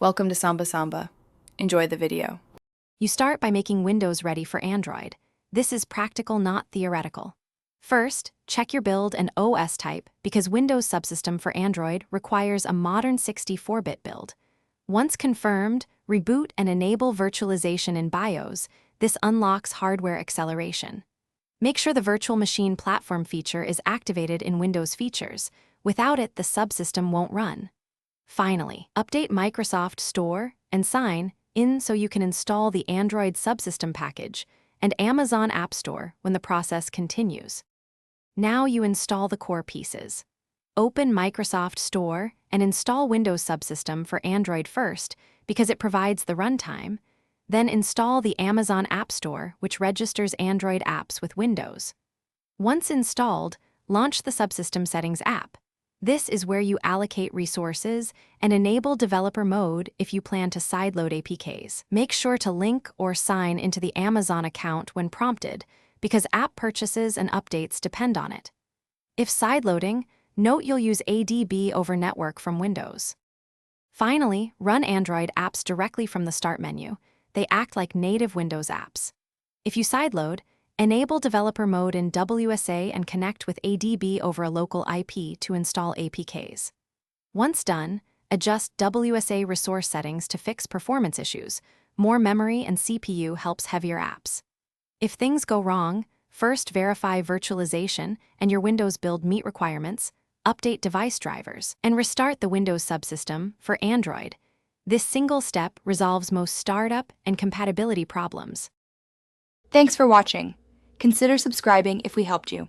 Welcome to Samba Samba. Enjoy the video. You start by making Windows ready for Android. This is practical, not theoretical. First, check your build and OS type because Windows subsystem for Android requires a modern 64-bit build. Once confirmed, reboot and enable virtualization in BIOS. This unlocks hardware acceleration. Make sure the virtual machine platform feature is activated in Windows Features. Without it, the subsystem won't run. Finally, update Microsoft Store and Sign in so you can install the Android subsystem package and Amazon App Store when the process continues. Now you install the core pieces. Open Microsoft Store and install Windows Subsystem for Android first because it provides the runtime. Then install the Amazon App Store, which registers Android apps with Windows. Once installed, launch the Subsystem Settings app. This is where you allocate resources and enable developer mode if you plan to sideload APKs. Make sure to link or sign into the Amazon account when prompted, because app purchases and updates depend on it. If sideloading, note you'll use ADB over network from Windows. Finally, run Android apps directly from the Start menu. They act like native Windows apps. If you sideload, enable developer mode in WSA and connect with ADB over a local IP to install APKs. Once done, adjust WSA resource settings to fix performance issues. More memory and CPU helps heavier apps. If things go wrong, first verify virtualization and your Windows build meet requirements, update device drivers, and restart the Windows subsystem for Android. This single step resolves most startup and compatibility problems. Thanks for watching. Consider subscribing if we helped you.